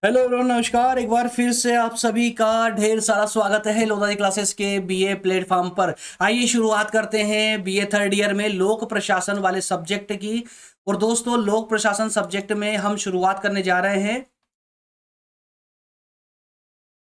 Hello everyone, नमस्कार। एक बार फिर से आप सभी का ढेर सारा स्वागत है लोधा क्लासेस के बीए प्लेटफॉर्म पर। आइए शुरुआत करते हैं बीए थर्ड ईयर में लोक प्रशासन वाले सब्जेक्ट की। और दोस्तों, लोक प्रशासन सब्जेक्ट में हम शुरुआत करने जा रहे हैं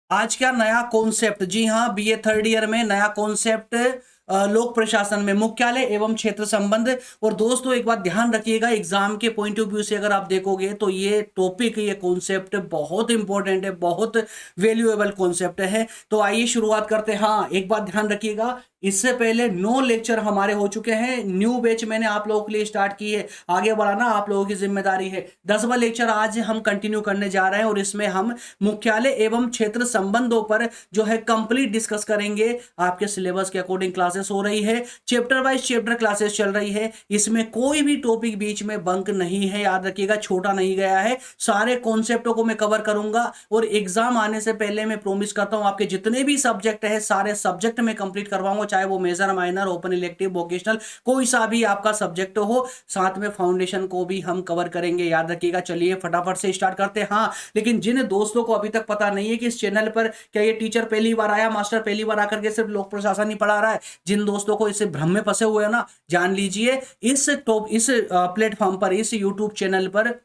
आज क्या नया कॉन्सेप्ट। जी हाँ, बीए थर्ड ईयर में नया कॉन्सेप्ट लोक प्रशासन में मुख्यालय एवं क्षेत्र संबंध। और दोस्तों, एक बात ध्यान रखिएगा, एग्जाम के पॉइंट ऑफ व्यू से अगर आप देखोगे तो ये टॉपिक, ये कॉन्सेप्ट बहुत इंपॉर्टेंट है, बहुत वैल्यूएबल कॉन्सेप्ट है। तो आइए शुरुआत करते हैं। हाँ, एक बात ध्यान रखिएगा, इससे पहले 9 लेक्चर हमारे हो चुके हैं। न्यू बैच मैंने आप लोगों के लिए स्टार्ट की है, आगे बढ़ाना आप लोगों की जिम्मेदारी है। 10वां लेक्चर आज हम कंटिन्यू करने जा रहे हैं और इसमें हम मुख्यालय एवं क्षेत्र संबंधों पर जो है कंप्लीट डिस्कस करेंगे। आपके सिलेबस के अकॉर्डिंग क्लासेस हो रही है, चैप्टर वाइज चैप्टर क्लासेस चल रही है। इसमें कोई भी टॉपिक बीच में बंक नहीं है, याद रखिएगा, छोटा नहीं गया है। सारे कॉन्सेप्टों को मैं कवर करूंगा और एग्जाम आने से पहले मैं प्रॉमिस करता हूं आपके जितने भी सब्जेक्ट है सारे सब्जेक्ट में कंप्लीट करवाऊंगा, चाहे वो major, minor, open, elective, vocational, कोई सा भी आपका सब्जेक्ट हो। साथ में फाउंडेशन को भी हम कवर करेंगे, याद रखिएगा। चलिए फटाफट से स्टार्ट करते हैं। हाँ, लेकिन जिन दोस्तों को अभी तक पता नहीं है कि इस चैनल पर क्या ये टीचर पहली बार आया, मास्टर पहली बार आकर के सिर्फ लोक प्रशासन ही पढ़ा रहा है, जिन दोस्तों को इसे भ्रम में फंसे हुए हैं ना, जान लीजिए इस प्लेटफॉर्म पर, इस यूट्यूब चैनल पर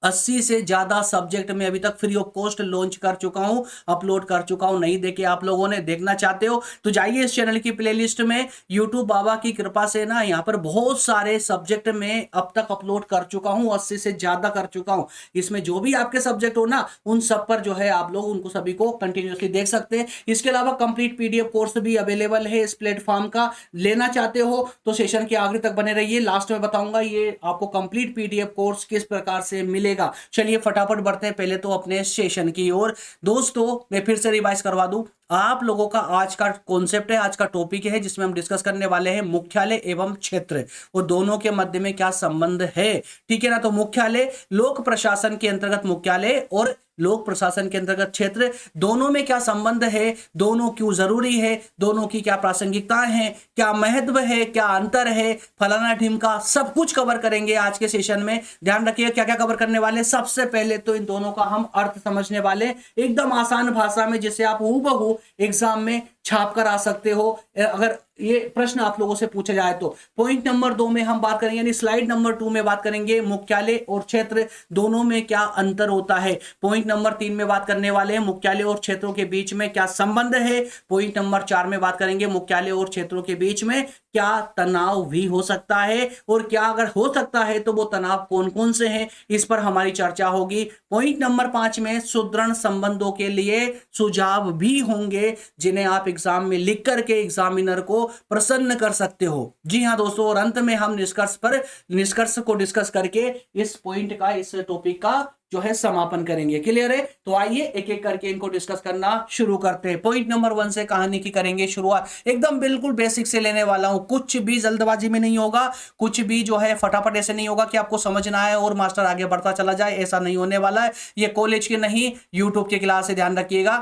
80 से ज्यादा सब्जेक्ट में अभी तक फ्री ऑफ कॉस्ट लॉन्च कर चुका हूं, अपलोड कर चुका हूं। नहीं देखे आप लोगों ने, देखना चाहते हो तो जाइए इस चैनल की प्लेलिस्ट में। यूट्यूब बाबा की कृपा से ना यहाँ पर बहुत सारे सब्जेक्ट में अब तक अपलोड कर चुका हूं, 80 से ज्यादा कर चुका हूं। इसमें जो भी आपके सब्जेक्ट हो ना, उन सब पर जो है आप लोग उनको सभी को कंटिन्यूसली देख सकते हैं। इसके अलावा कंप्लीट पीडीएफ कोर्स भी अवेलेबल है इस प्लेटफॉर्म का। लेना चाहते हो तो सेशन के आखिर तक बने रहिए, लास्ट में बताऊंगा ये आपको कंप्लीट पीडीएफ कोर्स किस प्रकार से मिलेगा। चलिए फटाफट बढ़ते हैं पहले तो अपने सेशन की ओर। दोस्तों, मैं फिर से रिवाइज करवा दूं, आप लोगों का आज का कॉन्सेप्ट है, आज का टॉपिक है जिसमें हम डिस्कस करने वाले हैं मुख्यालय एवं क्षेत्र और दोनों के मध्य में क्या संबंध है। ठीक है ना। तो मुख्यालय, लोक प्रशासन के अंतर्गत मुख्यालय और लोक प्रशासन के अंतर्गत क्षेत्र, दोनों में क्या संबंध है, दोनों क्यों जरूरी है, दोनों की क्या प्रासंगिकताएं हैं, क्या महत्व है, क्या अंतर है, फलाना ढिमका, सब कुछ कवर करेंगे आज के सेशन में। ध्यान रखिए क्या क्या कवर करने वाले। सबसे पहले तो इन दोनों का हम अर्थ समझने वाले, एकदम आसान भाषा में, जिसे आप हूबहू एग्जाम में छाप कर आ सकते हो अगर ये प्रश्न आप लोगों से पूछा जाए तो। पॉइंट नंबर 2 में हम बात करेंगे, यानी स्लाइड नंबर 2 में बात करेंगे मुख्यालय और क्षेत्र दोनों में क्या अंतर होता है। पॉइंट नंबर 3 में बात करने वाले हैं मुख्यालय और क्षेत्रों के बीच में क्या संबंध है। पॉइंट नंबर 4 में बात करेंगे मुख्यालय और क्षेत्रों के बीच में क्या तनाव भी हो सकता है, और क्या अगर हो सकता है तो वो तनाव कौन कौन से हैं, इस पर हमारी चर्चा होगी। पॉइंट नंबर 5 में सुदृढ़ संबंधों के लिए सुझाव भी होंगे जिन्हें आप एग्जाम में लिख करके एग्जामिनर को प्रसन्न कर सकते हो। जी हां दोस्तों, और अंत में हम निष्कर्ष को डिस्कस करके इस पॉइंट का, इस टॉपिक का जो है समापन करेंगे। क्लियर है। तो आइए एक एक करके इनको डिस्कस करना शुरू करते हैं। पॉइंट नंबर 1 से कहानी की करेंगे शुरुआत। एकदम बिल्कुल बेसिक से लेने वाला हूं, कुछ भी जल्दबाजी में नहीं होगा, कुछ भी जो है फटाफट ऐसे नहीं होगा कि आपको समझ ना आए और मास्टर आगे बढ़ता चला जाए, ऐसा नहीं होने वाला है। ये कॉलेज की नहीं, यूट्यूब की क्लास है, ध्यान रखिएगा।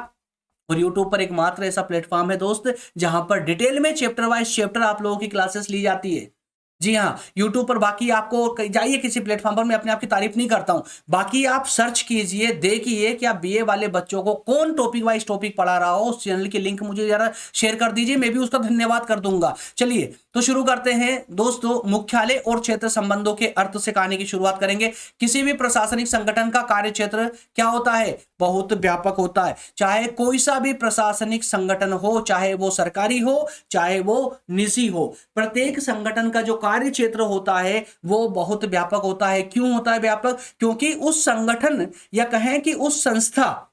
और YouTube पर एकमात्र ऐसा प्लेटफॉर्म है दोस्त जहां पर डिटेल में चैप्टर वाइज चैप्टर आप लोगों की क्लासेस ली जाती है। जी हाँ, YouTube पर बाकी आपको जाइए किसी प्लेटफॉर्म पर, मैं अपने आप की तारीफ नहीं करता हूं, बाकी आप सर्च कीजिए, देखिए कि आप बीए वाले बच्चों को कौन टॉपिक वाइज टॉपिक पढ़ा रहा हो। उस चैनल की लिंक मुझे जरा शेयर कर दीजिए, मैं भी उसका धन्यवाद कर दूंगा। चलिए तो शुरू करते हैं दोस्तों। मुख्यालय और क्षेत्र संबंधों के अर्थ से कहानी की शुरुआत करेंगे। किसी भी प्रशासनिक संगठन का कार्य क्षेत्र क्या होता है, बहुत व्यापक होता है। चाहे कोई सा भी प्रशासनिक संगठन हो, चाहे वो सरकारी हो चाहे वो निजी हो, प्रत्येक संगठन का जो कार्य क्षेत्र होता है वो बहुत व्यापक होता है। क्यों होता है व्यापक? क्योंकि उस संगठन या कहें कि उस संस्था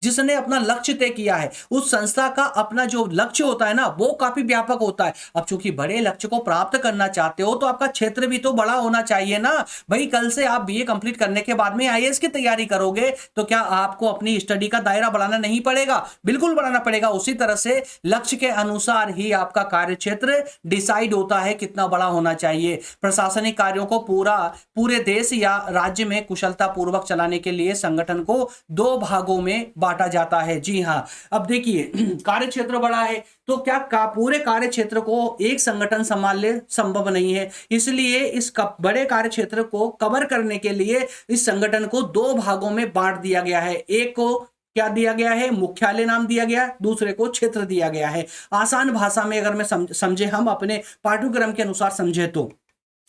जिसने अपना लक्ष्य तय किया है, उस संस्था का अपना जो लक्ष्य होता है ना, वो काफी व्यापक होता है। अब चूंकि बड़े लक्ष्य को प्राप्त करना चाहते हो तो आपका क्षेत्र भी तो बड़ा होना चाहिए ना भाई। कल से आप बीए कंप्लीट करने के बाद में आईएएस की तैयारी करोगे तो क्या आपको अपनी स्टडी का दायरा बढ़ाना नहीं पड़ेगा? बिल्कुल बढ़ाना पड़ेगा। उसी तरह से लक्ष्य के अनुसार ही आपका कार्य क्षेत्र डिसाइड होता है कितना बड़ा होना चाहिए। प्रशासनिक कार्यों को पूरे देश या राज्य में कुशलता पूर्वक चलाने के लिए संगठन को 2 भागों में बांटा जाता है। जी हाँ, अब देखिए कार्य क्षेत्र बड़ा है तो क्या पूरे कार्य क्षेत्र को एक संगठन संभाल ले, संभव नहीं है। इसलिए इस बड़े कार्य क्षेत्र को कवर करने के लिए इस संगठन को दो भागों में बांट दिया गया है। एक को क्या दिया गया है, मुख्यालय नाम दिया गया है, दूसरे को क्षेत्र दिया गया है। आसान भाषा में अगर मैं समझे, हम अपने पाठ्यक्रम के अनुसार समझे तो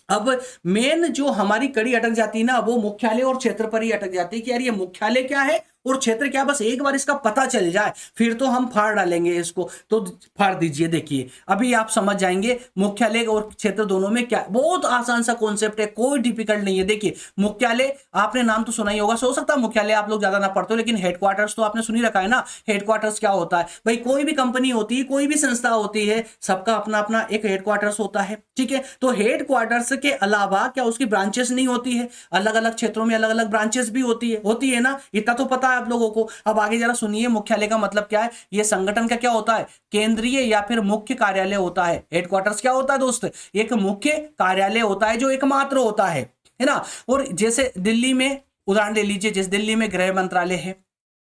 अब मेन जो हमारी कड़ी अटक जाती है ना, वो मुख्यालय और क्षेत्र पर ही अटक जाती है कि यार ये मुख्यालय क्या है और क्षेत्र क्या, बस एक बार इसका पता चल जाए फिर तो हम फाड़ डालेंगे इसको। तो फाड़ दीजिए, देखिए अभी आप समझ जाएंगे मुख्यालय और क्षेत्र दोनों में क्या। बहुत आसान सा कॉन्सेप्ट है, कोई डिफिकल्ट नहीं है। देखिए मुख्यालय आपने नाम तो सुना ही होगा, हो सकता है मुख्यालय आप लोग ज्यादा ना पढ़ते हो, लेकिन हेडक्वार्टर्स तो आपने सुनी रखा है ना। हेडक्वार्टर्स क्या होता है भाई, कोई भी कंपनी होती है, कोई भी संस्था होती है, सबका अपना अपना एक हेडक्वार्टर्स होता है। ठीक है, तो हेडक्वार्टर्स के अलावा क्या उसकी ब्रांचेस नहीं होती है, अलग अलग क्षेत्रों में अलग अलग ब्रांचेस भी होती है ना, इतना तो पता आप लोगों को। अब आगे जरा सुनिए, मुख्यालय का मतलब क्या है। यह संगठन का क्या होता है, केंद्रीय या फिर मुख्य कार्यालय होता है। हेडक्वार्टर्स क्या होता है दोस्त, एक मुख्य कार्यालय होता है जो एकमात्र होता है ना। और जैसे दिल्ली में उदाहरण ले लीजिए, जैसे दिल्ली में गृह मंत्रालय है,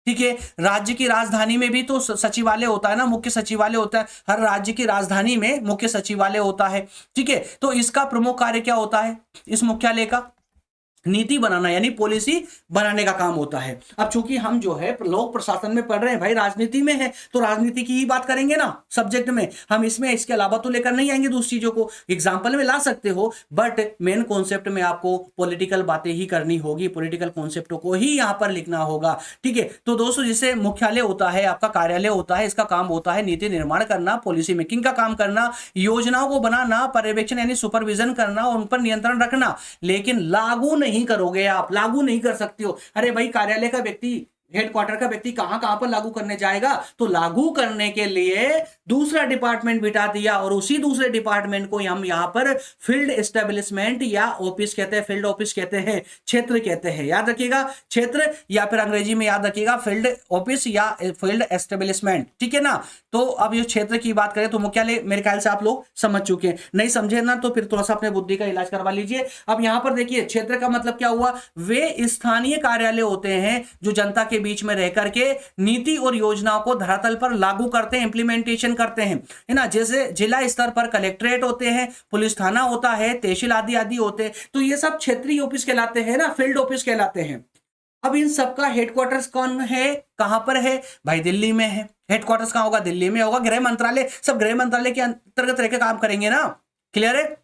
ठीक है। राज्य की राजधानी में भी तो सचिवालय होता है ना, मुख्य सचिवालय होता है। हर राज्य की राजधानी में मुख्य सचिवालय होता है। ठीक है, तो इसका प्रमुख कार्य क्या होता है, इस मुख्यालय का नीति बनाना यानी पॉलिसी बनाने का काम होता है। अब चूंकि हम जो है लोक प्रशासन में पढ़ रहे हैं भाई, राजनीति में है, तो राजनीति की ही बात करेंगे ना सब्जेक्ट में। हम इसमें इसके अलावा तो लेकर नहीं आएंगे, दूसरी चीजों को एग्जांपल में ला सकते हो, बट मेन कॉन्सेप्ट में आपको पॉलिटिकल बातें ही करनी होगी, पॉलिटिकल कॉन्सेप्टों को ही यहां पर लिखना होगा। ठीक है, तो दोस्तों जिसे मुख्यालय होता है, आपका कार्यालय होता है, इसका काम होता है नीति निर्माण करना, पॉलिसी मेकिंग का काम करना, योजनाओं को बनाना, पर्यवेक्षण यानी सुपरविजन करना और उन पर नियंत्रण रखना। लेकिन लागू नहीं करोगे आप, लागू नहीं कर सकते हो। अरे भाई कार्यालय का व्यक्ति, हेडक्वार्टर का व्यक्ति कहां कहां पर लागू करने जाएगा, तो लागू करने के लिए दूसरा डिपार्टमेंट बिठा दिया और उसी दूसरे डिपार्टमेंट को हम यहां पर फील्ड एस्टेब्लिशमेंट या ऑफिस कहते हैं, फील्ड ऑफिस कहते हैं, क्षेत्र कहते हैं। याद रखिएगा, क्षेत्र या फिर अंग्रेजी में याद रखिएगा फील्ड ऑफिस या फील्ड एस्टेब्लिशमेंट। ठीक है ना। तो अब ये क्षेत्र की बात करें तो मुख्यालय मेरे ख्याल से आप लोग समझ चुके हैं, नहीं समझे ना तो फिर थोड़ा सा अपने बुद्धि का इलाज करवा लीजिए। अब यहां पर देखिए क्षेत्र का मतलब क्या हुआ, वे स्थानीय कार्यालय होते हैं जो जनता के बीच में रह करके नीति और योजनाओं को धरातल पर लागू करते हैं, इंप्लीमेंटेशन करते हैं, है ना। जैसे जिला स्तर पर कलेक्ट्रेट होते हैं, पुलिस थाना होता है, तहसील आदि आदि होते हैं, तो ये सब क्षेत्रीय ऑफिस कहलाते हैं ना, फील्ड ऑफिस कहलाते हैं। अब इन सबका हेडक्वार्टर्स कौन है, कहां पर है भाई, दिल्ली में है। हेडक्वार्टर्स कहां होगा, दिल्ली में होगा। गृह मंत्रालय, सब गृह मंत्रालय के अंतर्गत रहकर काम करेंगे ना। क्लियर है,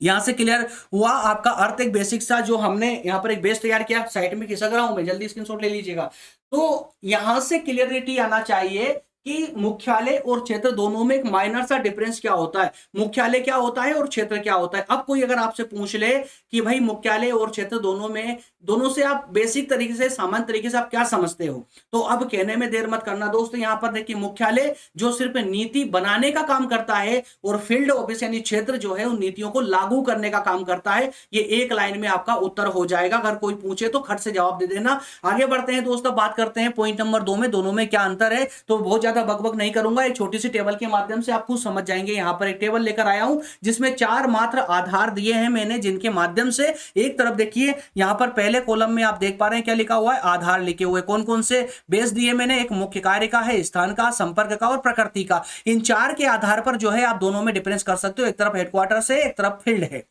यहां से क्लियर हुआ आपका अर्थ। एक बेसिक सा जो हमने यहां पर एक बेस तैयार किया, साइट में खिसक रहा हूं मैं, जल्दी स्क्रीनशॉट ले लीजिएगा। तो यहां से क्लियरिटी आना चाहिए कि मुख्यालय और क्षेत्र दोनों में एक माइनर सा डिफरेंस क्या होता है, मुख्यालय क्या होता है और क्षेत्र क्या होता है। अब कोई अगर आपसे पूछ ले कि भाई मुख्यालय और क्षेत्र दोनों में, दोनों से आप बेसिक तरीके से, सामान्य तरीके से आप क्या समझते हो, तो अब कहने में देर मत करना दोस्तों। यहां पर देखिए मुख्यालय जो सिर्फ नीति बनाने का काम करता है और फील्ड ऑफिस यानी क्षेत्र जो है उन नीतियों को लागू करने का काम करता है। ये एक लाइन में आपका उत्तर हो जाएगा, अगर कोई पूछे तो खट से जवाब दे देना। आगे बढ़ते हैं दोस्तों, बात करते हैं पॉइंट नंबर 2 में, दोनों में क्या अंतर है। तो बहुत ज्यादा बकबक नहीं करूंगा, एक छोटी सी टेबल के माध्यम से आप खुद समझ जाएंगे। यहां पर एक टेबल लेकर आया हूं जिसमें 4 मात्र आधार दिए हैं मैंने, जिनके माध्यम से एक तरफ देखिए यहां पर पहले कॉलम में आप देख पा रहे हैं क्या लिखा हुआ है, आधार लिखे हुए। कौन कौन से बेस दिए मैंने, एक मुख्य कार्य का है, स्थान का, संपर्क का और प्रकृति का। इन 4 के आधार पर जो है आप दोनों में डिफरेंस कर सकते हो, एक तरफ हेडक्वार्टर है, एक तरफ फील्ड है।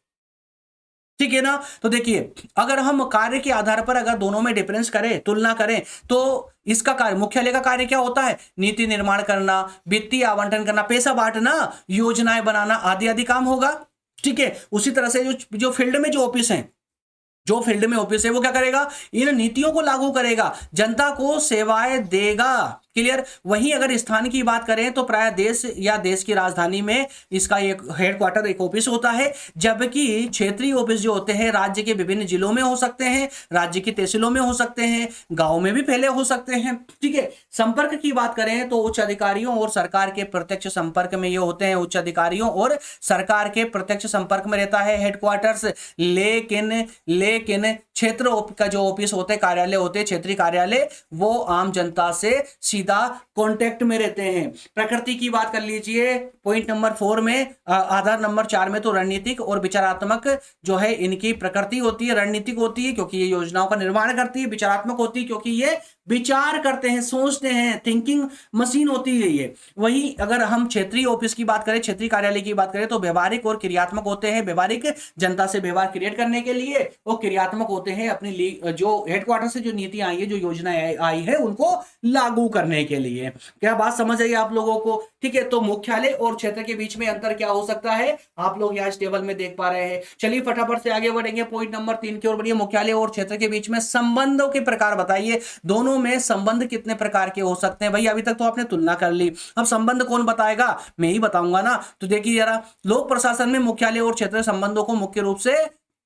ठीक है ना। तो देखिए अगर हम कार्य के आधार पर अगर दोनों में डिफरेंस करें, तुलना करें, तो इसका कार्य, मुख्यालय का कार्य क्या होता है, नीति निर्माण करना, वित्तीय आवंटन करना, पैसा बांटना, योजनाएं बनाना आदि आदि काम होगा। ठीक है, उसी तरह से जो फील्ड में जो ऑफिस है, जो फील्ड में ऑफिस है वो क्या करेगा, इन नीतियों को लागू करेगा, जनता को सेवाएं देगा। क्लियर। वहीं अगर स्थान की बात करें तो प्राय देश या देश की राजधानी में इसका एक हेडक्वार्टर, एक ऑफिस होता है, जबकि क्षेत्रीय ऑफिस जो होते हैं राज्य के विभिन्न जिलों में हो सकते हैं, राज्य की तहसीलों में हो सकते हैं, गांव में भी फैले हो सकते हैं। ठीक है। संपर्क की बात करें तो उच्च अधिकारियों और सरकार के प्रत्यक्ष संपर्क में ये होते हैं, उच्च अधिकारियों और सरकार के प्रत्यक्ष संपर्क में रहता है हेडक्वार्टर्स। लेकिन क्षेत्र का जो ऑफिस होते, कार्यालय होते, क्षेत्रीय कार्यालय, वो आम जनता से सीधा कांटेक्ट में रहते हैं। प्रकृति की बात कर लीजिए पॉइंट नंबर 4 में, आधार नंबर 4 में, तो रणनीतिक और विचारात्मक जो है इनकी प्रकृति होती है, रणनीतिक होती है क्योंकि ये योजनाओं का निर्माण करती है, विचारात्मक होती है क्योंकि ये विचार करते हैं, सोचते हैं, थिंकिंग मशीन होती है ये। वही अगर हम क्षेत्रीय ऑफिस की बात करें, क्षेत्रीय कार्यालय की बात करें, तो व्यवहारिक और क्रियात्मक होते हैं। व्यवहारिक जनता से व्यवहार क्रिएट करने के लिए, और क्रियात्मक होते हैं अपनी जो हेडक्वार्टर से जो नीतियां आई है, जो योजनाएं आई है, उनको लागू करने के लिए। क्या बात समझ आई आप लोगों को? ठीक है, तो मुख्यालय और क्षेत्र के बीच में अंतर क्या हो सकता है, आप लोग यहाँ इस टेबल में देख पा रहे हैं। चलिए फटाफट से आगे बढ़ेंगे, पॉइंट नंबर 3 की ओर बढ़िए। मुख्यालय और क्षेत्र के बीच में संबंधों के प्रकार बताइए, दोनों में संबंध कितने प्रकार के हो सकते हैं? भाई अभी तक तो आपने तुलना कर ली, अब संबंध कौन बताएगा? मैं ही बताऊंगा ना। तो देखिए जरा, लोक प्रशासन में मुख्यालय और क्षेत्र संबंधों को मुख्य रूप से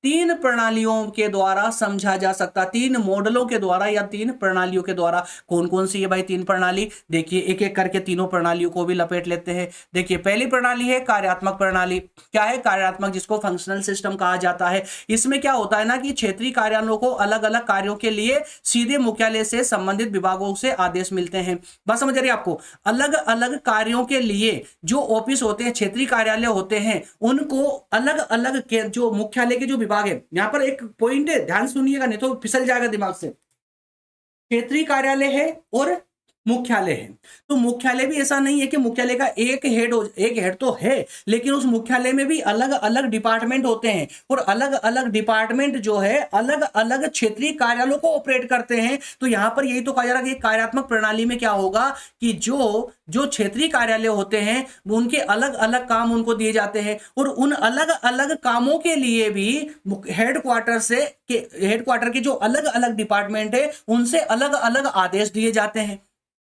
3 प्रणालियों के द्वारा समझा जा सकता, 3 मॉडलों के द्वारा या 3 प्रणालियों के द्वारा। कौन कौन सी है भाई 3 प्रणाली? देखिए एक एक करके तीनों प्रणालियों को भी लपेट लेते हैं। देखिए पहली प्रणाली है कार्यात्मक प्रणाली। क्या है कार्यात्मक? जिसको फंक्शनल सिस्टम कहा जाता है। इसमें क्या होता है ना कि क्षेत्रीय कार्यालयों को अलग अलग कार्यों के लिए सीधे मुख्यालय से संबंधित विभागों से आदेश मिलते हैं। बात समझ रही है आपको? अलग अलग कार्यों के लिए जो ऑफिस होते हैं, क्षेत्रीय कार्यालय होते हैं, उनको अलग अलग जो मुख्यालय के जो विभाग है, यहां पर एक पॉइंट है, ध्यान सुनिएगा नहीं तो फिसल जाएगा दिमाग से। क्षेत्रीय कार्यालय है और मुख्यालय है। तो मुख्यालय भी ऐसा नहीं है कि मुख्यालय का एक हेड तो है, लेकिन उस मुख्यालय में भी अलग अलग डिपार्टमेंट होते हैं, और अलग अलग डिपार्टमेंट जो है अलग अलग क्षेत्रीय कार्यालयों को ऑपरेट करते हैं। तो यहां पर यही तो कहा जा रहा है कि कार्यात्मक प्रणाली में क्या होगा कि जो जो क्षेत्रीय कार्यालय होते हैं उनके अलग अलग काम उनको दिए जाते हैं, और उन अलग अलग कामों के लिए भी हेडक्वार्टर के जो अलग अलग डिपार्टमेंट है उनसे अलग अलग आदेश दिए जाते हैं।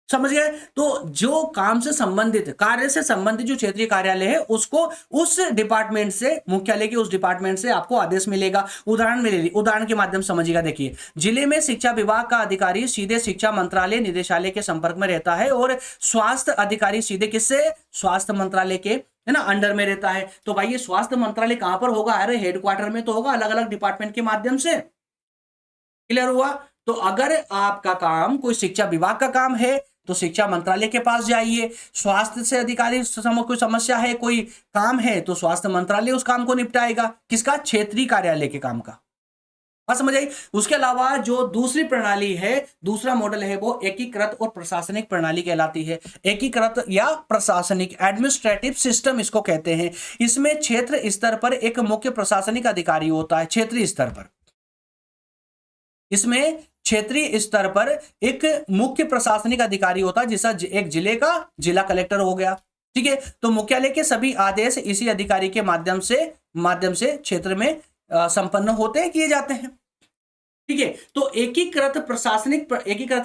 समझ गए? तो जो काम से संबंधित, कार्य से संबंधित जो क्षेत्रीय कार्यालय है, उसको उस डिपार्टमेंट से, मुख्यालय के उस डिपार्टमेंट से आपको आदेश मिलेगा। उदाहरण के माध्यम से समझिएगा। देखिए, जिले में शिक्षा विभाग का अधिकारी सीधे शिक्षा मंत्रालय निदेशालय के संपर्क में रहता है, और स्वास्थ्य अधिकारी सीधे किससे? स्वास्थ्य मंत्रालय के, है ना, अंडर में रहता है। तो भाई ये स्वास्थ्य मंत्रालय कहां पर होगा? अरे हेडक्वार्टर में तो होगा, अलग अलग डिपार्टमेंट के माध्यम से। क्लियर हुआ? तो अगर आपका काम कोई शिक्षा विभाग का काम है तो शिक्षा मंत्रालय के पास जाइए। स्वास्थ्य से अधिकारी कोई समस्या है, कोई काम है, तो स्वास्थ्य मंत्रालय उस काम को निपटाएगा। किसका? क्षेत्रीय कार्यालय के काम का। बात समझ आई? उसके अलावा जो दूसरी प्रणाली है, दूसरा मॉडल है, वो एकीकृत और प्रशासनिक प्रणाली कहलाती है। एकीकृत या प्रशासनिक, एडमिनिस्ट्रेटिव सिस्टम इसको कहते हैं। इसमें क्षेत्र स्तर पर एक मुख्य प्रशासनिक अधिकारी होता है। क्षेत्रीय स्तर पर, इसमें क्षेत्रीय स्तर पर एक मुख्य प्रशासनिक अधिकारी होता है, जैसा एक जिले का जिला कलेक्टर हो गया। ठीक है, तो मुख्यालय के सभी आदेश इसी अधिकारी के माध्यम से क्षेत्र में संपन्न होते हैं, किए जाते हैं। ठीक है, तो एकीकृत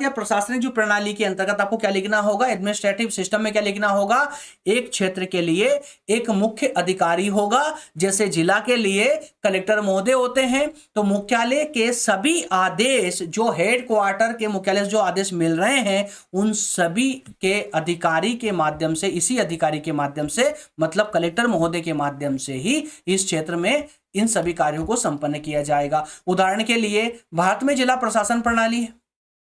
या प्रशासनिक जो प्रणाली के अंतर्गत आपको क्या लिखना होगा? एडमिनिस्ट्रेटिव सिस्टम में क्या लिखना होगा? एक क्षेत्र के लिए एक मुख्य अधिकारी होगा, जैसे जिला के लिए कलेक्टर महोदय होते हैं। तो मुख्यालय के सभी आदेश, जो हेडक्वार्टर के मुख्यालय से जो आदेश मिल रहे हैं, उन सभी के अधिकारी के माध्यम से, इसी अधिकारी के माध्यम से, मतलब कलेक्टर महोदय के माध्यम से ही इस क्षेत्र में इन सभी कार्यों को संपन्न किया जाएगा। उदाहरण के लिए भारत में जिला प्रशासन प्रणाली है।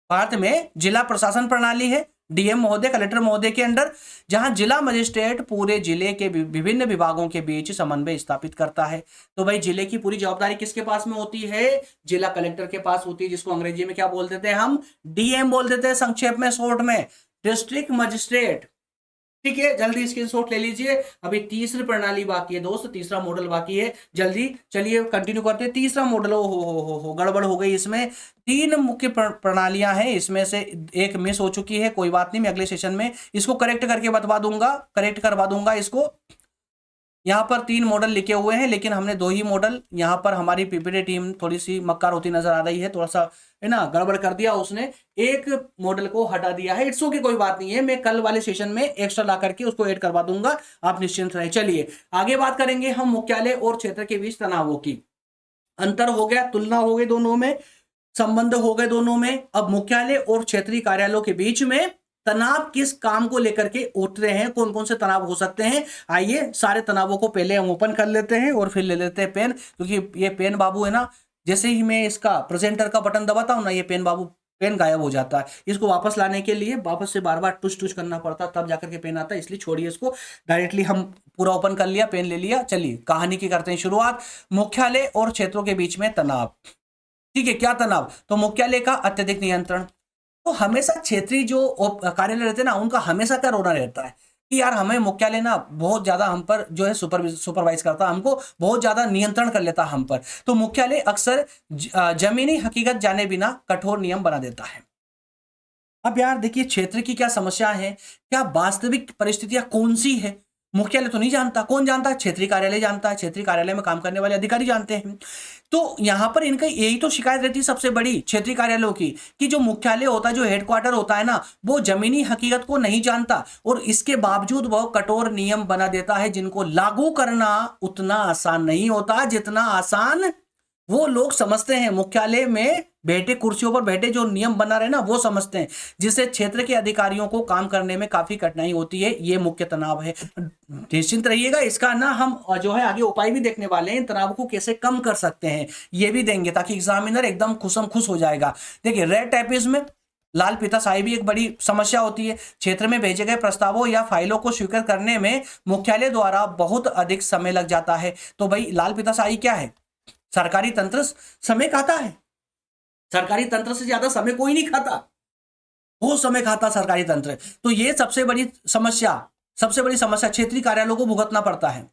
भारत में जिला प्रशासन प्रणाली है, डीएम महोदय, कलेक्टर महोदय के अंडर, जहां जिला मजिस्ट्रेट पूरे जिले के विभिन्न विभागों के बीच समन्वय स्थापित करता है। तो भाई जिले की पूरी जवाबदारी किसके पास में होती है? जिला कलेक्टर के पास होती है, जिसको अंग्रेजी में क्या बोल देते हैं हम? डीएम बोल देते हैं, संक्षेप में, शॉर्ट में, डिस्ट्रिक्ट मजिस्ट्रेट। ठीक है, जल्दी स्क्रीनशॉट ले लीजिए। अभी तीसरी प्रणाली बाकी है दोस्त, तीसरा मॉडल बाकी है। जल्दी चलिए कंटिन्यू करते हैं। तीसरा मॉडल, हो गड़बड़ हो गई। इसमें 3 मुख्य प्रणालियां हैं, इसमें से एक मिस हो चुकी है, कोई बात नहीं, मैं अगले सेशन में इसको करेक्ट करके बता दूंगा, करेक्ट करवा दूंगा इसको। यहाँ पर 3 मॉडल लिखे हुए हैं, लेकिन हमने 2 ही मॉडल, यहाँ पर हमारी पीपीटी टीम थोड़ी सी मक्कार होती नजर आ रही है, थोड़ा सा, है ना, गड़बड़ कर दिया उसने, एक मॉडल को हटा दिया है। इट्स ओके, कोई बात नहीं है, मैं कल वाले सेशन में एक्स्ट्रा ला करके उसको ऐड करवा दूंगा, आप निश्चिंत रहे। चलिए आगे बात करेंगे हम मुख्यालय और क्षेत्र के बीच तनावों की। अंतर हो गया, तुलना हो गई दोनों में, संबंध हो गए दोनों में। अब मुख्यालय और क्षेत्रीय कार्यालयों के बीच में तनाव किस काम को लेकर के उठ रहे हैं, कौन कौन से तनाव हो सकते हैं? आइए सारे तनावों को पहले हम ओपन कर लेते हैं और फिर ले लेते हैं पेन, क्योंकि ये पेन बाबू है ना, जैसे ही मैं इसका प्रेजेंटर का बटन दबाता हूं ना, ये पेन गायब हो जाता है। इसको वापस लाने के लिए वापस से बार बार टुच टुच करना पड़ता, तब जाकर के पेन आता है, इसलिए छोड़िए इसको। डायरेक्टली हम पूरा ओपन कर लिया, पेन ले लिया। चलिए कहानी की करते हैं शुरुआत। मुख्यालय और क्षेत्रों के बीच में तनाव। ठीक है, क्या तनाव? तो मुख्यालय का अत्यधिक नियंत्रण, तो हमेशा क्षेत्रीय जो कार्यालय रहते हैं ना, उनका हमेशा क्या रोना रहता है कि यार हमें मुख्यालय ना बहुत ज्यादा हम पर जो है सुपरवाइज करता, हमको बहुत ज्यादा नियंत्रण कर लेता हम पर। तो मुख्यालय अक्सर जमीनी हकीकत जाने बिना कठोर नियम बना देता है। अब यार देखिए, क्षेत्र की क्या समस्या है, क्या वास्तविक परिस्थितियां कौन सी है, मुख्यालय तो नहीं जानता। कौन जानता है? क्षेत्रीय कार्यालय जानता है, क्षेत्रीय कार्यालय में काम करने वाले अधिकारी जानते हैं। तो यहां पर इनका यही तो शिकायत रहती है सबसे बड़ी क्षेत्रीय कार्यालयों की, कि जो मुख्यालय होता है, जो हेडक्वार्टर होता है ना, वो जमीनी हकीकत को नहीं जानता और इसके बावजूद वह कठोर नियम बना देता है, जिनको लागू करना उतना आसान नहीं होता जितना आसान वो लोग समझते हैं। मुख्यालय में बैठे, कुर्सियों पर बैठे जो नियम बना रहे ना, वो समझते हैं, जिससे क्षेत्र के अधिकारियों को काम करने में काफी कठिनाई होती है। ये मुख्य तनाव है। निश्चिंत रहिएगा, इसका ना हम जो है आगे उपाय भी देखने वाले हैं, तनाव को कैसे कम कर सकते हैं ये भी देंगे, ताकि एग्जामिनर एकदम खुश हो जाएगा। देखिए, रेड टेपिज्म, लाल फीताशाही भी एक बड़ी समस्या होती है। क्षेत्र में भेजे गए प्रस्तावों या फाइलों को स्वीकार करने में मुख्यालय द्वारा बहुत अधिक समय लग जाता है। तो भाई, लाल फीताशाही क्या है? सरकारी तंत्र समय खाता है। सरकारी तंत्र से ज्यादा समय कोई नहीं खाता, बहुत समय खाता सरकारी तंत्र। तो ये सबसे बड़ी समस्या क्षेत्रीय कार्यालयों को भुगतना पड़ता है।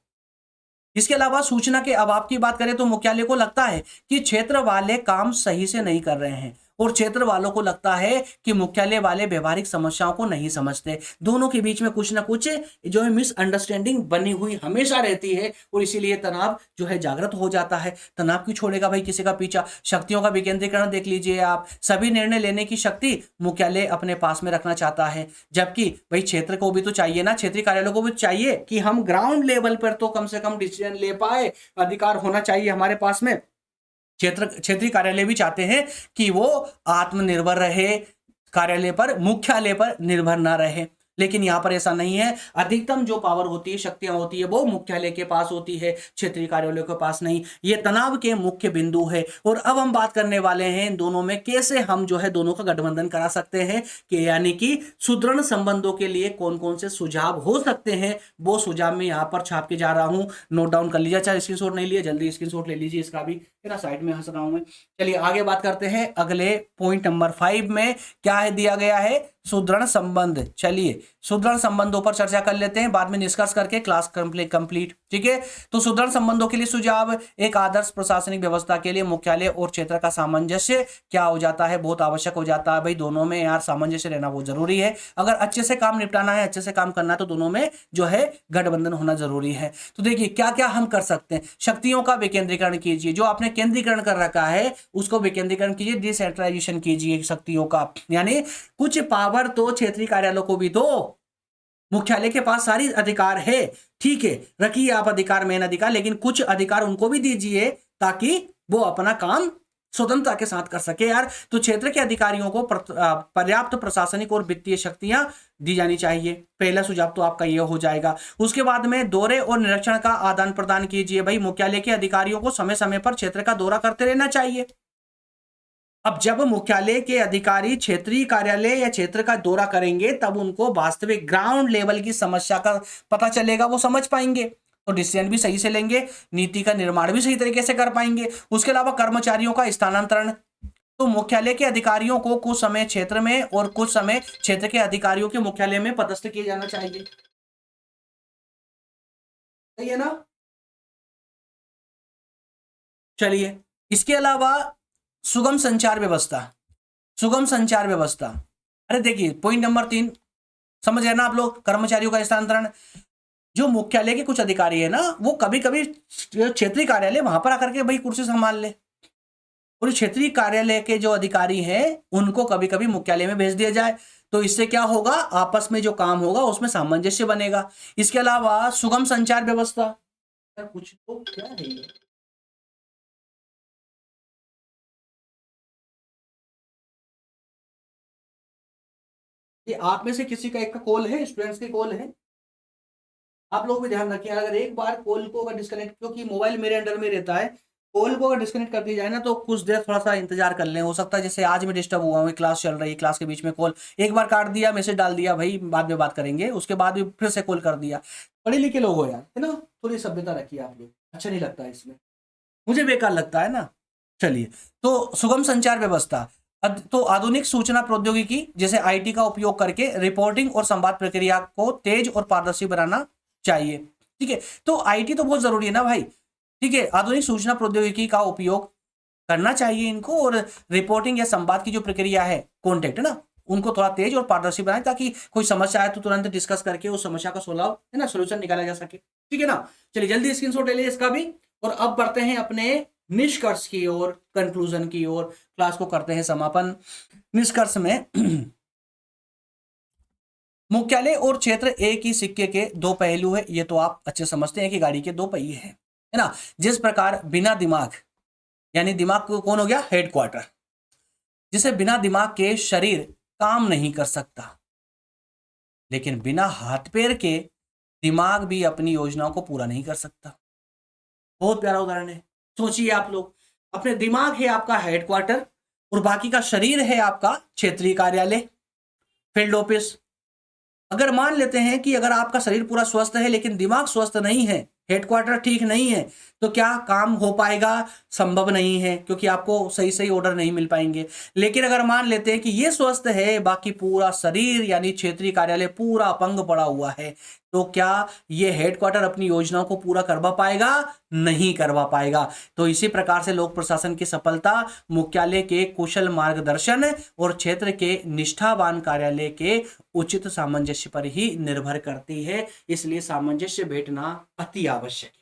इसके अलावा सूचना के अभाव की बात करें तो मुख्यालय को लगता है कि क्षेत्र वाले काम सही से नहीं कर रहे हैं और क्षेत्र वालों को लगता है कि मुख्यालय वाले व्यवहारिक समस्याओं को नहीं समझते। दोनों के बीच में कुछ ना कुछ जो है मिसअंडरस्टैंडिंग बनी हुई हमेशा रहती है और इसीलिए तनाव जो है जागृत हो जाता है। तनाव क्यों छोड़ेगा भाई किसी का पीछा? शक्तियों का विकेंद्रीकरण देख लीजिए आप। सभी निर्णय लेने की शक्ति मुख्यालय अपने पास में रखना चाहता है, जबकि भाई क्षेत्र को भी तो चाहिए ना, क्षेत्रीय कार्यालयों को भी चाहिए कि हम ग्राउंड लेवल पर तो कम से कम डिसीजन ले पाए, अधिकार होना चाहिए हमारे पास में। क्षेत्रीय कार्यालय भी चाहते हैं कि वो आत्मनिर्भर रहे, कार्यालय पर, मुख्यालय पर निर्भर ना रहे। लेकिन यहां पर ऐसा नहीं है। अधिकतम जो पावर होती है, शक्तियां होती है, वो मुख्यालय के पास होती है, क्षेत्रीय कार्यालयों के पास नहीं। ये तनाव के मुख्य बिंदु है। और अब हम बात करने वाले हैं दोनों में कैसे हम जो है दोनों का गठबंधन करा सकते हैं, कि यानी कि सुदृढ़ संबंधों के लिए कौन कौन से सुझाव हो सकते हैं। वो सुझाव मैं यहां पर छाप के जा रहा हूं, नोट डाउन कर लीजिए। चाहे स्क्रीनशॉट नहीं लिया, जल्दी स्क्रीनशॉट ले लीजिए इसका भी, है ना, साइड में हंस रहा हूं मैं। चलिए आगे बात करते हैं। अगले पॉइंट नंबर 5 में क्या है दिया गया है? सुदृढ़ संबंध। चलिए सुदृढ़ संबंधों पर चर्चा कर लेते हैं, बाद में निष्कर्ष करके क्लास कंप्लीट। ठीक है, तो सुदृढ़ संबंधों के लिए सुझाव: एक आदर्श प्रशासनिक व्यवस्था के लिए मुख्यालय और क्षेत्र का सामंजस्य क्या हो जाता है? बहुत आवश्यक हो जाता है भाई। दोनों में यार सामंजस्य रहना बहुत जरूरी है। अगर अच्छे से काम निपटाना है, अच्छे से काम करना है, तो दोनों में जो है गठबंधन होना जरूरी है। तो देखिए क्या क्या हम कर सकते हैं। शक्तियों का विकेंद्रीकरण कीजिए, जो आपने केंद्रीकरण कर रखा है उसको विकेंद्रीकरण कीजिए, डिसेंट्रलाइजेशन कीजिए शक्तियों का। यानी कुछ पावर तो क्षेत्रीय कार्यालयों को भी दो। मुख्यालय के पास सारी अधिकार है, ठीक है, रखिए आप अधिकार, मेन अधिकार, लेकिन कुछ अधिकार उनको भी दीजिए ताकि वो अपना काम स्वतंत्रता के साथ कर सके यार। तो क्षेत्र के अधिकारियों को पर्याप्त प्रशासनिक और वित्तीय शक्तियां दी जानी चाहिए। पहला सुझाव तो आपका यह हो जाएगा। उसके बाद में दौरे और निरीक्षण का आदान प्रदान कीजिए भाई। मुख्यालय के अधिकारियों को समय समय पर क्षेत्र का दौरा करते रहना चाहिए। अब जब मुख्यालय के अधिकारी क्षेत्रीय कार्यालय या क्षेत्र का दौरा करेंगे, तब उनको वास्तविक ग्राउंड लेवल की समस्या का पता चलेगा, वो समझ पाएंगे, तो डिसीजन भी सही से लेंगे, नीति का निर्माण भी सही तरीके से कर पाएंगे। उसके अलावा कर्मचारियों का स्थानांतरण, तो मुख्यालय के अधिकारियों को कुछ समय क्षेत्र में और कुछ समय क्षेत्र के अधिकारियों के मुख्यालय में पदस्थ किया जाना चाहिए। सही है ना? चलिए, इसके अलावा सुगम संचार व्यवस्था। सुगम संचार व्यवस्था, अरे देखिए पॉइंट नंबर 3 समझ गए ना आप लोग? कर्मचारियों का स्थानांतरण। जो मुख्यालय के कुछ अधिकारी है ना, वो कभी कभी क्षेत्रीय कार्यालय वहां पर आकर के भाई कुर्सी संभाल ले, और क्षेत्रीय कार्यालय के जो अधिकारी हैं उनको कभी कभी मुख्यालय में भेज दिया जाए। तो इससे क्या होगा? आपस में जो काम होगा उसमें सामंजस्य बनेगा। इसके अलावा सुगम संचार व्यवस्था, कुछ तो क्या है ये? ये आप में से किसी का एक का कॉल है, स्टूडेंट्स के कॉल है? आप लोग भी ध्यान रखिए, अगर एक बार कॉल को अगर डिस्कनेक्ट, क्योंकि मोबाइल मेरे अंडर में रहता है, कॉल को अगर डिस्कनेक्ट कर दिया जाए ना, तो कुछ देर थोड़ा सा इंतजार कर लें। हो सकता है जैसे आज मैं डिस्टर्ब हुआ हूँ, क्लास चल रही है, क्लास के बीच में कॉल एक बार काट दिया, मैसेज डाल दिया भाई बाद में बात करेंगे, उसके बाद भी फिर से कॉल कर दिया। पढ़े लिखे लोग हो यार, है ना, थोड़ी सभ्यता रखिए आप लोग, अच्छा नहीं लगता है इसमें, मुझे बेकार लगता है ना। चलिए, तो सुगम संचार व्यवस्था, तो आधुनिक सूचना प्रौद्योगिकी जैसे आईटी का उपयोग करके रिपोर्टिंग और संवाद प्रक्रिया को तेज और पारदर्शी बनाना चाहिए। ठीक है, तो आईटी तो बहुत जरूरी है ना भाई। ठीक है, आधुनिक सूचना प्रौद्योगिकी का उपयोग करना चाहिए इनको, और रिपोर्टिंग या संवाद की जो प्रक्रिया है, कॉन्टेक्ट है ना, उनको थोड़ा तेज और पारदर्शी बनाए, ताकि कोई समस्या आए तो तुरंत डिस्कस करके उस समस्या का सोल्व है ना, सोल्यूशन निकाला जा सके। ठीक है ना, चलिए जल्दी स्क्रीनशॉट ले लीजिए इसका भी। और अब बढ़ते हैं अपने निष्कर्ष की ओर, कंक्लूजन की ओर, क्लास को करते हैं समापन। निष्कर्ष में मुख्यालय और क्षेत्र एक ही सिक्के के दो पहलू है, ये तो आप अच्छे समझते हैं कि गाड़ी के दो पहिए हैं, है ना। जिस प्रकार बिना दिमाग, यानी दिमाग को कौन हो गया, हेडक्वार्टर, जिसे बिना दिमाग के शरीर काम नहीं कर सकता, लेकिन बिना हाथ पैर के दिमाग भी अपनी योजनाओं को पूरा नहीं कर सकता। बहुत प्यारा उदाहरण है। सोचिए आप लोग, अपने दिमाग है आपका हेडक्वार्टर, और बाकी का शरीर है आपका क्षेत्रीय कार्यालय, फील्ड ऑफिस। अगर मान लेते हैं कि अगर आपका शरीर पूरा स्वस्थ है लेकिन दिमाग स्वस्थ नहीं है, हेडक्वार्टर ठीक नहीं है, तो क्या काम हो पाएगा, संभव नहीं है, क्योंकि आपको सही सही ऑर्डर नहीं मिल पाएंगे। लेकिन अगर मान लेते हैं कि ये स्वस्थ है, बाकी पूरा शरीर यानी क्षेत्रीय कार्यालय पूरा अपंग पड़ा हुआ है, तो क्या ये हेडक्वार्टर अपनी योजनाओं को पूरा करवा पाएगा, नहीं करवा पाएगा। तो इसी प्रकार से लोक प्रशासन की सफलता मुख्यालय के कुशल मार्गदर्शन और क्षेत्र के निष्ठावान कार्यालय के उचित सामंजस्य पर ही निर्भर करती है। इसलिए सामंजस्य बैठना अति आवश्यक है।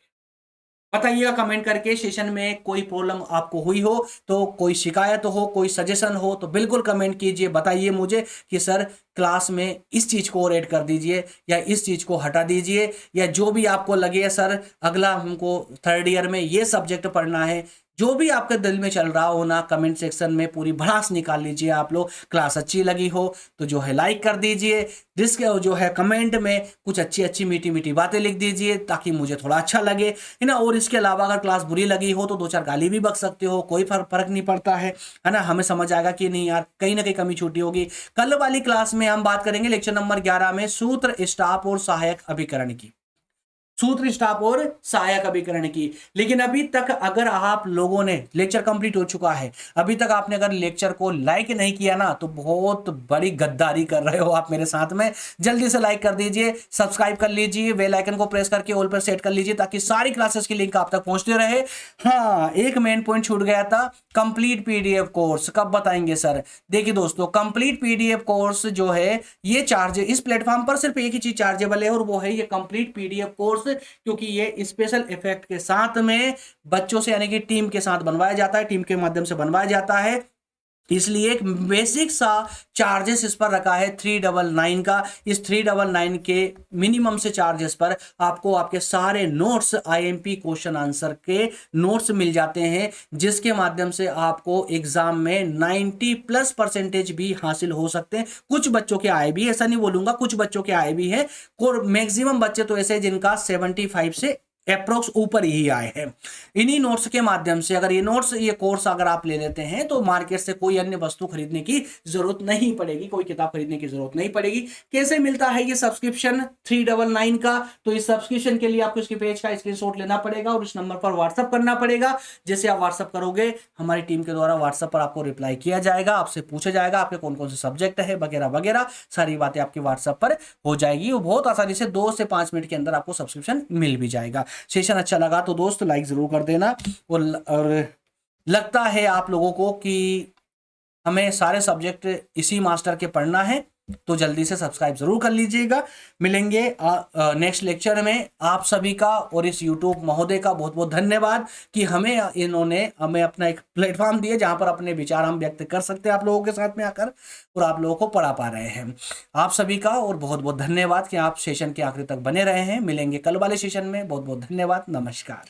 बताइएगा कमेंट करके, सेशन में कोई प्रॉब्लम आपको हुई हो तो, कोई शिकायत हो, कोई सजेशन हो तो बिल्कुल कमेंट कीजिए, बताइए मुझे कि सर क्लास में इस चीज़ को और ऐड कर दीजिए या इस चीज़ को हटा दीजिए, या जो भी आपको लगे सर अगला हमको थर्ड ईयर में ये सब्जेक्ट पढ़ना है, जो भी आपके दिल में चल रहा हो ना, कमेंट सेक्शन में पूरी भड़ास निकाल लीजिए आप लोग। क्लास अच्छी लगी हो तो जो है लाइक कर दीजिए, जो है कमेंट में कुछ अच्छी अच्छी मीठी मीठी बातें लिख दीजिए ताकि मुझे थोड़ा अच्छा लगे, है ना। और इसके अलावा अगर क्लास बुरी लगी हो तो दो चार गाली भी बक सकते हो, कोई फर्क नहीं पड़ता है ना। हमें समझ आएगा कि नहीं यार, कहीं ना कहीं कमी छूटी होगी। कल वाली क्लास में हम बात करेंगे लेक्चर नंबर 11 में सूत्र, स्टाफ और सहायक अभिकरण की, सूत्र, स्टाफ और सहायक अभिकरण की। लेकिन अभी तक अगर आप लोगों ने, लेक्चर कंप्लीट हो चुका है, अभी तक आपने अगर लेक्चर को लाइक नहीं किया ना, तो बहुत बड़ी गद्दारी कर रहे हो आप मेरे साथ में। जल्दी से लाइक कर दीजिए, सब्सक्राइब कर लीजिए, बेल आइकन को प्रेस करके ऑल पर सेट कर लीजिए ताकि सारी क्लासेस की लिंक आप तक पहुंचते रहे। हाँ, एक मेन पॉइंट छूट गया था, कंप्लीट पीडीएफ कोर्स कब बताएंगे सर। देखिए दोस्तों, कंप्लीट पीडीएफ कोर्स जो है ये चार्ज, इस प्लेटफॉर्म पर सिर्फ एक ही चीज चार्जेबल है और वो है ये कंप्लीट पीडीएफ कोर्स, क्योंकि ये स्पेशल इफेक्ट के साथ में बच्चों से यानी कि टीम के साथ बनवाया जाता है, टीम के माध्यम से बनवाया जाता है, इसलिए एक बेसिक सा चार्जेस इस पर रखा है 399 का। इस 399 के मिनिमम से चार्जेस पर आपको आपके सारे नोट्स, आईएमपी क्वेश्चन आंसर के नोट्स मिल जाते हैं, जिसके माध्यम से आपको एग्जाम में 90+% भी हासिल हो सकते हैं। कुछ बच्चों के आए भी, ऐसा नहीं बोलूंगा, कुछ बच्चों के आए भी है, और मैक्सिमम बच्चे तो ऐसे जिनका 75 से अप्रोक्स ऊपर ही आए हैं। इन्हीं नोट्स के माध्यम से अगर ये कोर्स अगर आप ले लेते हैं तो मार्केट से कोई अन्य वस्तु खरीदने की जरूरत नहीं पड़ेगी, कोई किताब खरीदने की जरूरत नहीं पड़ेगी। कैसे मिलता है ये सब्सक्रिप्शन 399 का, तो इस सब्सक्रिप्शन के लिए आपको इसके पेज का स्क्रीनशॉट लेना पड़ेगा और इस नंबर पर व्हाट्सअप करना पड़ेगा। जैसे आप व्हाट्सअप करोगे, हमारी टीम के द्वारा व्हाट्सअप पर आपको रिप्लाई किया जाएगा, आपसे पूछा जाएगा आपके कौन कौन से सब्जेक्ट है वगैरह वगैरह, सारी बातें आपके व्हाट्सअप पर हो जाएगी। वो बहुत आसानी से 2 से 5 मिनट के अंदर आपको सब्सक्रिप्शन मिल भी जाएगा। सेशन अच्छा लगा तो दोस्त लाइक जरूर कर देना, और लगता है आप लोगों को कि हमें सारे सब्जेक्ट इसी मास्टर के पढ़ना है तो जल्दी से सब्सक्राइब जरूर कर लीजिएगा। मिलेंगे नेक्स्ट लेक्चर में। आप सभी का और इस यूट्यूब महोदय का बहुत बहुत धन्यवाद कि इन्होंने हमें अपना एक प्लेटफॉर्म दिया जहां पर अपने विचार हम व्यक्त कर सकते हैं आप लोगों के साथ में आकर, और आप लोगों को पढ़ा पा रहे हैं। आप सभी का और बहुत बहुत धन्यवाद कि आप सेशन के आखिर तक बने रहे हैं। मिलेंगे कल वाले सेशन में। बहुत बहुत धन्यवाद, नमस्कार।